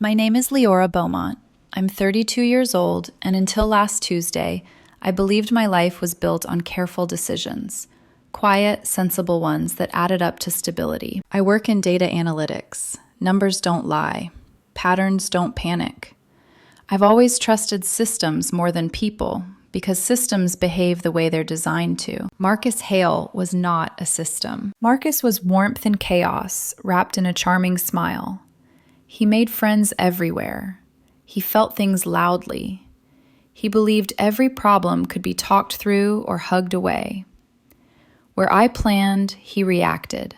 My name is Leora Beaumont. I'm 32 years old, and until last Tuesday, I believed my life was built on careful decisions, quiet, sensible ones that added up to stability. I work in data analytics. Numbers don't lie. Patterns don't panic. I've always trusted systems more than people because systems behave the way they're designed to. Marcus Hale was not a system. Marcus was warmth and chaos, wrapped in a charming smile. He made friends everywhere. He felt things loudly. He believed every problem could be talked through or hugged away. Where I planned, he reacted.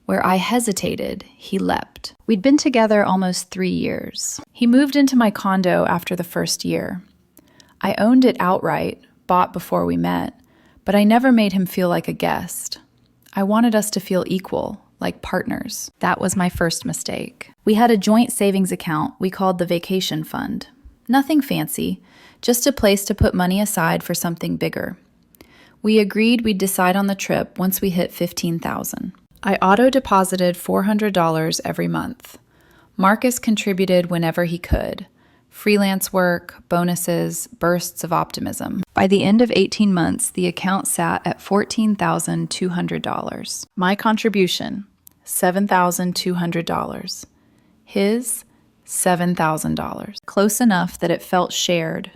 Where I hesitated, he leapt. We'd been together almost 3 years. He moved into my condo after the first year. I owned it outright, bought before we met, but I never made him feel like a guest. I wanted us to feel equal, like partners. That was my first mistake. We had a joint savings account we called the vacation fund. Nothing fancy, just a place to put money aside for something bigger. We agreed we'd decide on the trip once we hit $15,000. I auto-deposited $400 every month. Marcus contributed whenever he could. Freelance work, bonuses, bursts of optimism. By the end of 18 months, the account sat at $14,200. My contribution, $7,200. His, $7,000. Close enough that it felt shared.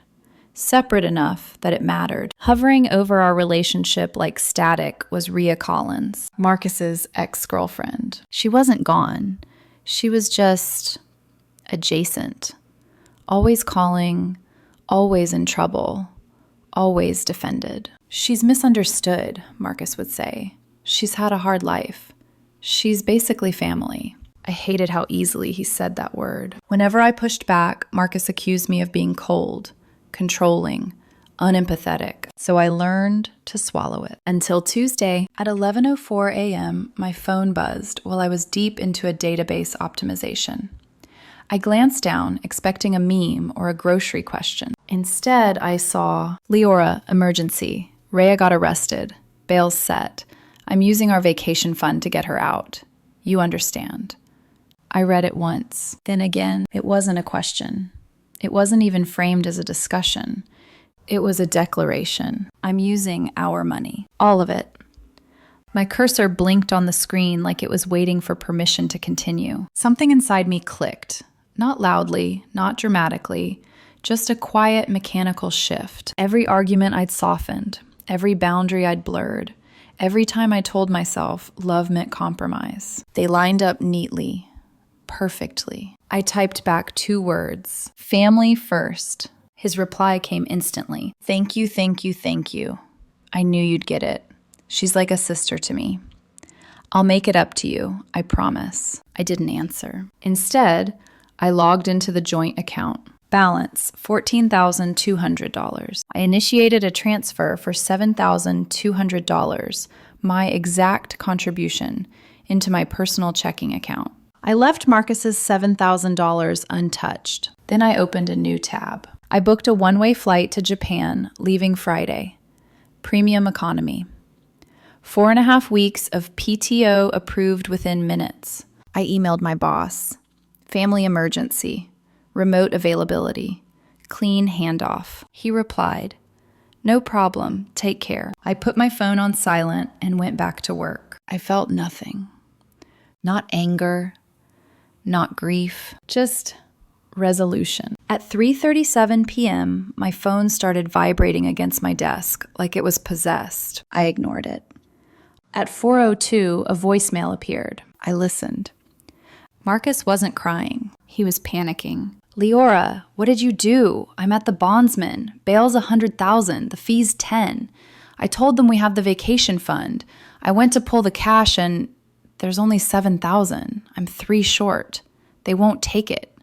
Separate enough that it mattered. Hovering over our relationship like static was Rhea Collins, Marcus's ex-girlfriend. She wasn't gone. She was just adjacent. Always calling, always in trouble, always defended. She's misunderstood, Marcus would say. She's had a hard life. She's basically family. I hated how easily he said that word. Whenever I pushed back, Marcus accused me of being cold, controlling, unempathetic. So I learned to swallow it. Until Tuesday, at 11:04 a.m., my phone buzzed while I was deep into a database optimization. I glanced down, expecting a meme or a grocery question. Instead, I saw, Leora, emergency. Rhea got arrested. Bail's set. I'm using our vacation fund to get her out. You understand. I read it once. Then again, it wasn't a question. It wasn't even framed as a discussion. It was a declaration. I'm using our money. All of it. My cursor blinked on the screen like it was waiting for permission to continue. Something inside me clicked. Not loudly, not dramatically, just a quiet mechanical shift. Every argument I'd softened, every boundary I'd blurred, every time I told myself love meant compromise. They lined up neatly, perfectly. I typed back 2 words, family first. His reply came instantly. Thank you, thank you, thank you. I knew you'd get it. She's like a sister to me. I'll make it up to you, I promise. I didn't answer. Instead, I logged into the joint account. Balance, $14,200. I initiated a transfer for $7,200, my exact contribution, into my personal checking account. I left Marcus's $7,000 untouched. Then I opened a new tab. I booked a one-way flight to Japan, leaving Friday. Premium economy. 4.5 weeks of PTO approved within minutes. I emailed my boss. Family emergency. Remote availability. Clean handoff. He replied, no problem, take care. I put my phone on silent and went back to work. I felt nothing. Not anger, not grief, just resolution. At 3:37 p.m., my phone started vibrating against my desk like it was possessed. I ignored it. At 4:02, a voicemail appeared. I listened. Marcus wasn't crying. He was panicking. Leora, what did you do? I'm at the bondsman. Bail's $100,000. The fee's $10,000. I told them we have the vacation fund. I went to pull the cash and there's only $7,000. I'm $3,000 short. They won't take it.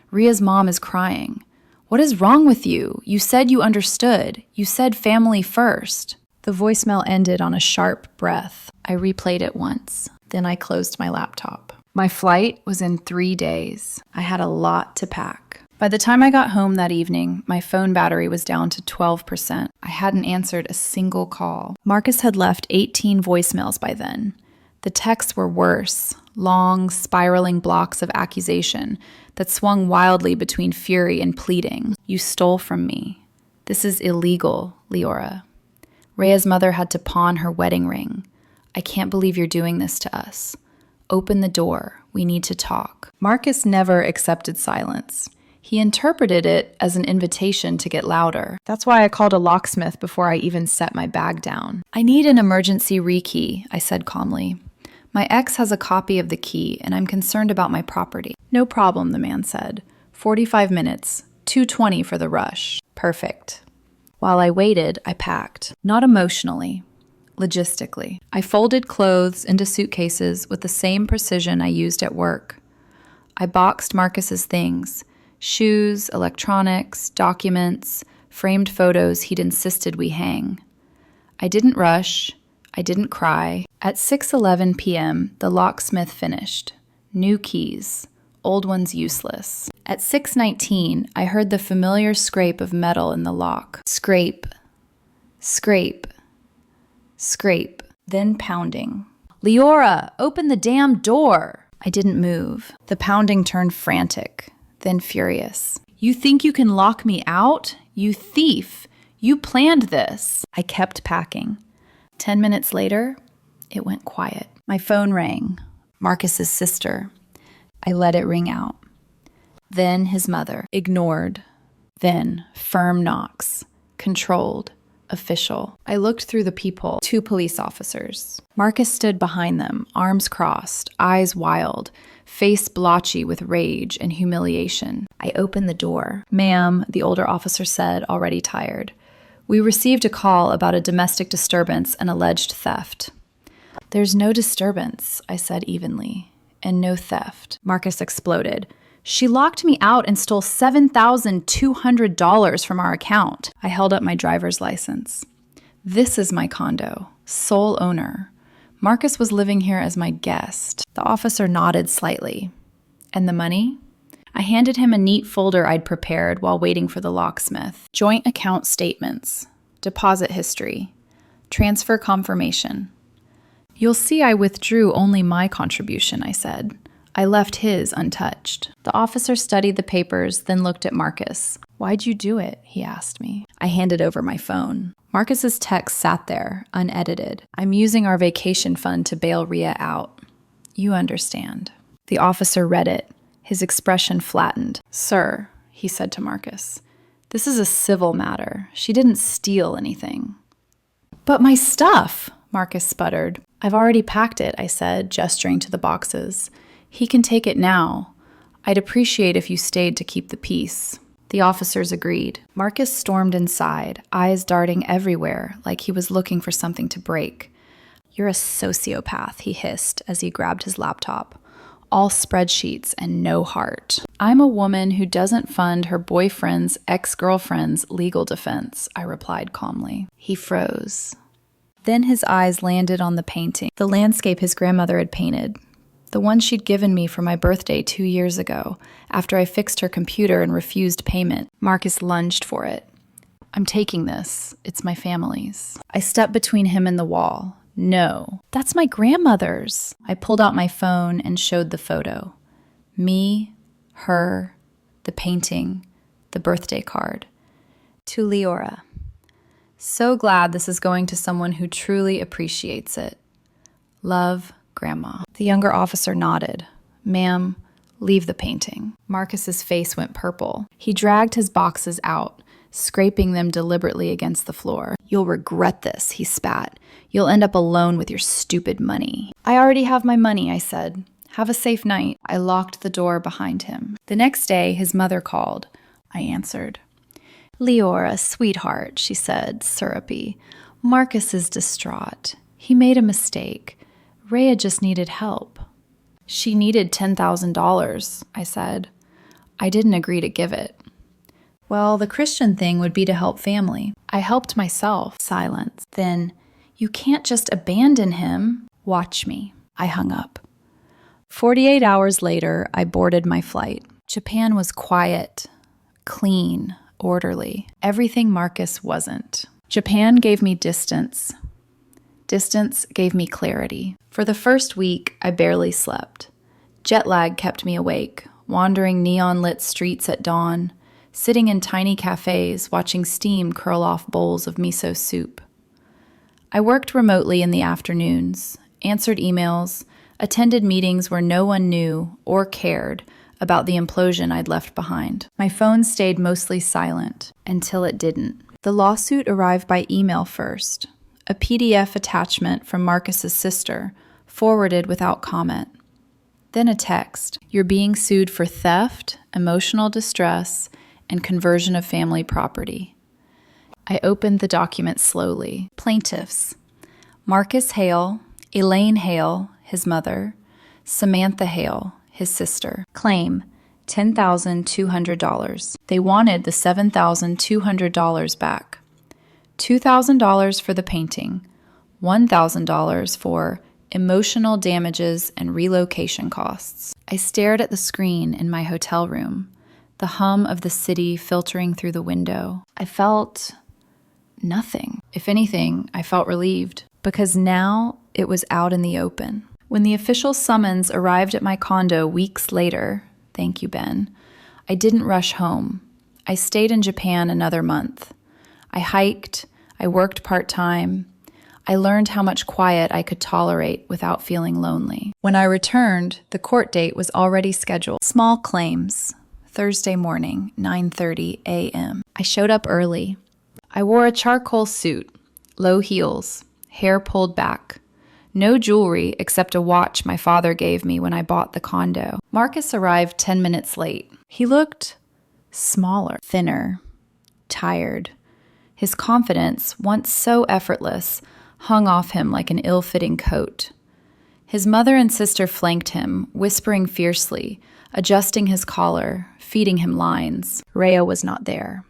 Rhea's mom is crying. What is wrong with you? You said you understood. You said family first. The voicemail ended on a sharp breath. I replayed it once. Then I closed my laptop. My flight was in 3 days. I had a lot to pack. By the time I got home that evening, my phone battery was down to 12%. I hadn't answered a single call. Marcus had left 18 voicemails by then. The texts were worse, long, spiraling blocks of accusation that swung wildly between fury and pleading. You stole from me. This is illegal, Leora. Rhea's mother had to pawn her wedding ring. I can't believe you're doing this to us. Open the door. We need to talk. Marcus never accepted silence. He interpreted it as an invitation to get louder. That's why I called a locksmith before I even set my bag down. I need an emergency rekey, I said calmly. My ex has a copy of the key, and I'm concerned about my property. No problem, the man said. 45 minutes, $220 for the rush. Perfect. While I waited, I packed. Not emotionally, logistically. I folded clothes into suitcases with the same precision I used at work. I boxed Marcus's things. Shoes, electronics, documents, framed photos he'd insisted we hang. I didn't rush. I didn't cry. At 6:11 p.m., the locksmith finished. New keys. Old ones useless. At 6:19, I heard the familiar scrape of metal in the lock. Scrape. Scrape. Scrape. Then pounding. Leora, open the damn door! I didn't move. The pounding turned frantic. Then furious. You think you can lock me out? You thief! You planned this! I kept packing. 10 minutes later, it went quiet. My phone rang. Marcus's sister. I let it ring out. Then his mother. Ignored. Then firm knocks. Controlled. Official. I looked through the peephole. 2 police officers. Marcus stood behind them, arms crossed, eyes wild, face blotchy with rage and humiliation. I opened the door. Ma'am, the older officer said, already tired. We received a call about a domestic disturbance and alleged theft. There's no disturbance, I said evenly, and no theft. Marcus exploded. She locked me out and stole $7,200 from our account. I held up my driver's license. This is my condo, sole owner. Marcus was living here as my guest. The officer nodded slightly. And the money? I handed him a neat folder I'd prepared while waiting for the locksmith. Joint account statements, deposit history, transfer confirmation. You'll see I withdrew only my contribution, I said. I left his untouched. The officer studied the papers, then looked at Marcus. Why'd you do it? He asked me. I handed over my phone. Marcus's text sat there, unedited. I'm using our vacation fund to bail Rhea out. You understand. The officer read it. His expression flattened. Sir, he said to Marcus, this is a civil matter. She didn't steal anything. But my stuff, Marcus sputtered. I've already packed it, I said, gesturing to the boxes. He can take it now. I'd appreciate if you stayed to keep the peace. The officers agreed. Marcus stormed inside, eyes darting everywhere like he was looking for something to break. You're a sociopath, he hissed as he grabbed his laptop. All spreadsheets and no heart. I'm a woman who doesn't fund her boyfriend's ex-girlfriend's legal defense, I replied calmly. He froze. Then his eyes landed on the painting, the landscape his grandmother had painted. The one she'd given me for my birthday 2 years ago, after I fixed her computer and refused payment. Marcus lunged for it. I'm taking this. It's my family's. I stepped between him and the wall. No, that's my grandmother's. I pulled out my phone and showed the photo. Me, her, the painting, the birthday card. To Leora. So glad this is going to someone who truly appreciates it. Love, Grandma. The younger officer nodded. Ma'am, leave the painting. Marcus's face went purple. He dragged his boxes out, scraping them deliberately against the floor. You'll regret this, he spat. You'll end up alone with your stupid money. I already have my money, I said. Have a safe night. I locked the door behind him. The next day, his mother called. I answered. Leora, sweetheart, she said, syrupy. Marcus is distraught. He made a mistake. Rhea just needed help. She needed $10,000, I said. I didn't agree to give it. Well, the Christian thing would be to help family. I helped myself. Silence. Then, you can't just abandon him. Watch me. I hung up. 48 hours later, I boarded my flight. Japan was quiet, clean, orderly. Everything Marcus wasn't. Japan gave me distance. Distance gave me clarity. For the first week, I barely slept. Jet lag kept me awake, wandering neon-lit streets at dawn, sitting in tiny cafes watching steam curl off bowls of miso soup. I worked remotely in the afternoons, answered emails, attended meetings where no one knew or cared about the implosion I'd left behind. My phone stayed mostly silent until it didn't. The lawsuit arrived by email first, a PDF attachment from Marcus's sister, forwarded without comment. Then a text, "You're being sued for theft, emotional distress, and conversion of family property." I opened the document slowly. Plaintiffs: Marcus Hale, Elaine Hale, his mother, Samantha Hale, his sister. Claim, $10,200. They wanted the $7,200 back. $2,000 for the painting, $1,000 for emotional damages and relocation costs. I stared at the screen in my hotel room, the hum of the city filtering through the window. I felt nothing. If anything, I felt relieved, because now it was out in the open. When the official summons arrived at my condo weeks later, thank you, Ben, I didn't rush home. I stayed in Japan another month. I hiked, I worked part-time. I learned how much quiet I could tolerate without feeling lonely. When I returned, the court date was already scheduled. Small claims, Thursday morning, 9:30 a.m. I showed up early. I wore a charcoal suit, low heels, hair pulled back. No jewelry except a watch my father gave me when I bought the condo. Marcus arrived 10 minutes late. He looked smaller, thinner, tired. His confidence, once so effortless, hung off him like an ill-fitting coat. His mother and sister flanked him, whispering fiercely, adjusting his collar, feeding him lines. Rhea was not there.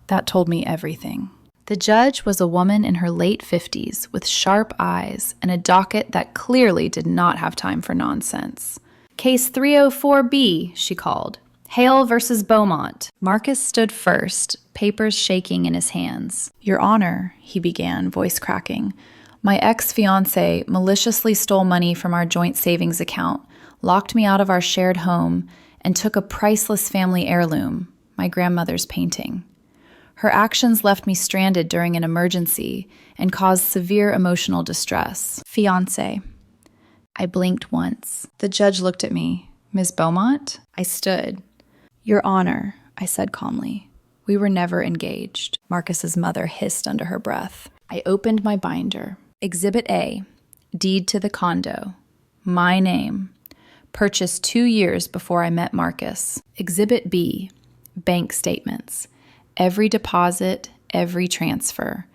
That told me everything. The judge was a woman in her late 50s with sharp eyes and a docket that clearly did not have time for nonsense. Case 304B, she called. Hale versus Beaumont. Marcus stood first, papers shaking in his hands. Your Honor, he began, voice cracking. My ex-fiancé maliciously stole money from our joint savings account, locked me out of our shared home, and took a priceless family heirloom, my grandmother's painting. Her actions left me stranded during an emergency and caused severe emotional distress. Fiancé. I blinked once. The judge looked at me. Ms. Beaumont? I stood. Your Honor, I said calmly. We were never engaged. Marcus's mother hissed under her breath. I opened my binder. Exhibit A, deed to the condo. My name. Purchased 2 years before I met Marcus. Exhibit B, bank statements. Every deposit, every transfer.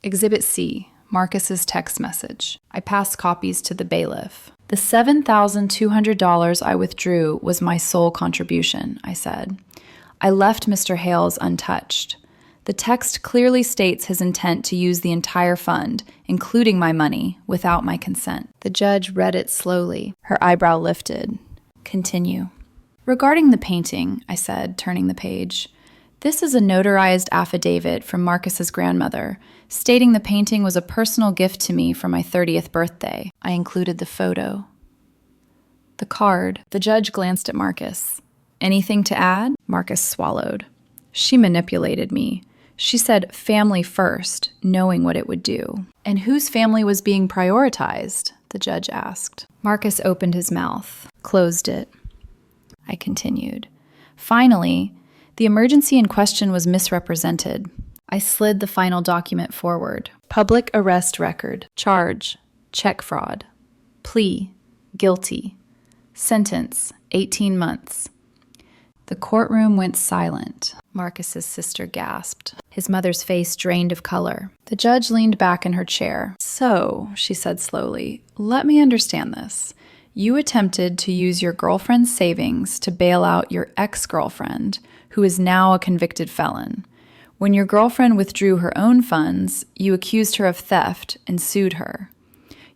Exhibit C, Marcus's text message. I passed copies to the bailiff. The $7,200 I withdrew was my sole contribution, I said. I left Mr. Hales untouched. The text clearly states his intent to use the entire fund, including my money, without my consent. The judge read it slowly. Her eyebrow lifted. Continue. Regarding the painting, I said, turning the page, this is a notarized affidavit from Marcus's grandmother, stating the painting was a personal gift to me for my 30th birthday. I included the photo. The card. The judge glanced at Marcus. Anything to add? Marcus swallowed. She manipulated me. She said family first, knowing what it would do. And whose family was being prioritized? The judge asked. Marcus opened his mouth, closed it. I continued. Finally, the emergency in question was misrepresented. I slid the final document forward. Public arrest record. Charge. Check fraud. Plea. Guilty. Sentence. 18 months. The courtroom went silent. Marcus's sister gasped. His mother's face drained of color. The judge leaned back in her chair. So, she said slowly, let me understand this. You attempted to use your girlfriend's savings to bail out your ex-girlfriend, who is now a convicted felon. When your girlfriend withdrew her own funds, you accused her of theft and sued her.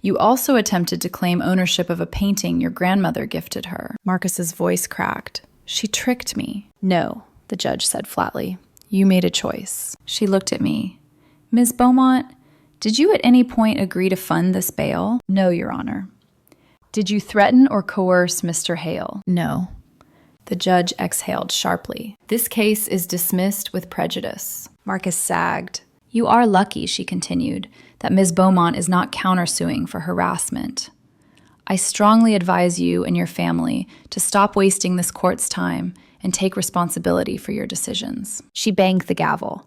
You also attempted to claim ownership of a painting your grandmother gifted her. Marcus's voice cracked. She tricked me. No, the judge said flatly. You made a choice. She looked at me. Ms. Beaumont, Did you at any point agree to fund this bail? No, Your Honor. Did you threaten or coerce Mr. Hale? No. The judge exhaled sharply. This case is dismissed with prejudice. Marcus sagged. You are lucky, she continued, that Ms. Beaumont is not countersuing for harassment. I strongly advise you and your family to stop wasting this court's time and take responsibility for your decisions. She banged the gavel.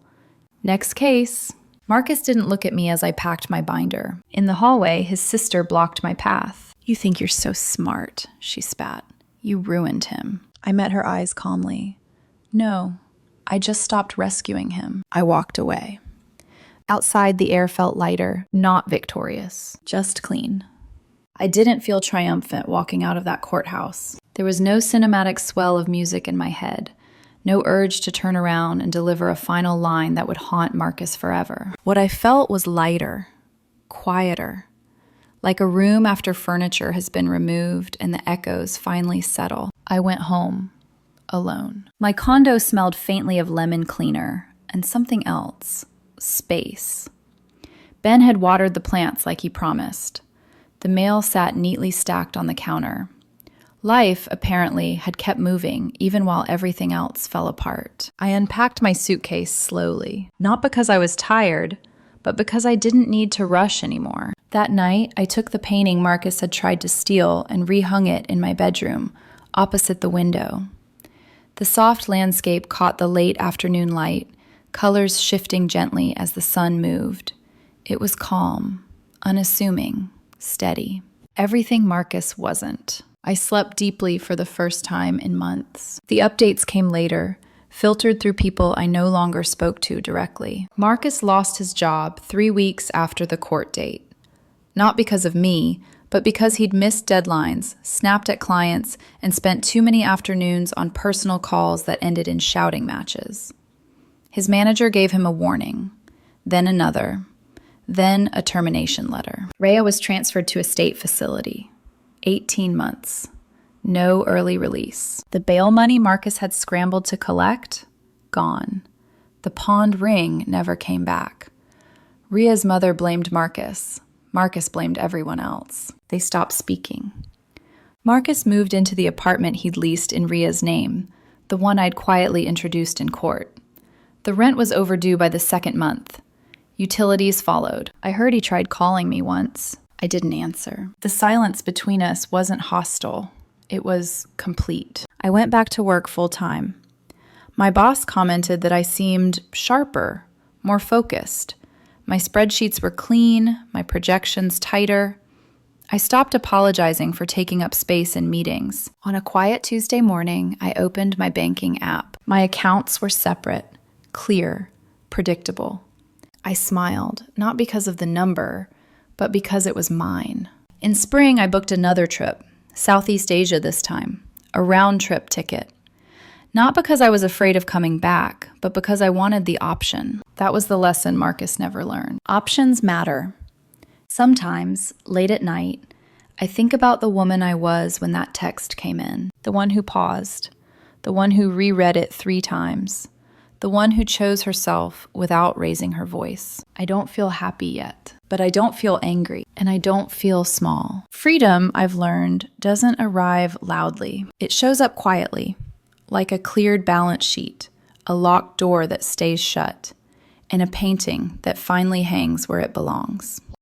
Next case. Marcus didn't look at me as I packed my binder. In the hallway, his sister blocked my path. You think you're so smart, she spat. You ruined him. I met her eyes calmly. No, I just stopped rescuing him. I walked away. Outside, the air felt lighter, not victorious, just clean. I didn't feel triumphant walking out of that courthouse. There was no cinematic swell of music in my head, no urge to turn around and deliver a final line that would haunt Marcus forever. What I felt was lighter, quieter, like a room after furniture has been removed and the echoes finally settle. I went home, alone. My condo smelled faintly of lemon cleaner and something else, space. Ben had watered the plants like he promised. The mail sat neatly stacked on the counter. Life, apparently, had kept moving even while everything else fell apart. I unpacked my suitcase slowly, not because I was tired, but because I didn't need to rush anymore. That night, I took the painting Marcus had tried to steal and rehung it in my bedroom, opposite the window. The soft landscape caught the late afternoon light, colors shifting gently as the sun moved. It was calm, unassuming, steady. Everything Marcus wasn't. I slept deeply for the first time in months. The updates came later, filtered through people I no longer spoke to directly. Marcus lost his job 3 weeks after the court date. Not because of me, but because he'd missed deadlines, snapped at clients, and spent too many afternoons on personal calls that ended in shouting matches. His manager gave him a warning, then another, then a termination letter. Rhea was transferred to a state facility. 18 months. No early release. The bail money Marcus had scrambled to collect? Gone. The pawned ring never came back. Rhea's mother blamed Marcus. Marcus blamed everyone else. They stopped speaking. Marcus moved into the apartment he'd leased in Rhea's name, the one I'd quietly introduced in court. The rent was overdue by the second month. Utilities followed. I heard he tried calling me once. I didn't answer. The silence between us wasn't hostile. It was complete. I went back to work full-time. My boss commented that I seemed sharper, more focused. My spreadsheets were clean, my projections tighter. I stopped apologizing for taking up space in meetings. On a quiet Tuesday morning, I opened my banking app. My accounts were separate, clear, predictable. I smiled, not because of the number, but because it was mine. In spring, I booked another trip, Southeast Asia this time, a round-trip ticket. Not because I was afraid of coming back, but because I wanted the option. That was the lesson Marcus never learned. Options matter. Sometimes, late at night, I think about the woman I was when that text came in, the one who paused, the one who reread it 3 times, the one who chose herself without raising her voice. I don't feel happy yet, but I don't feel angry, and I don't feel small. Freedom, I've learned, doesn't arrive loudly. It shows up quietly, like a cleared balance sheet, a locked door that stays shut, and a painting that finally hangs where it belongs.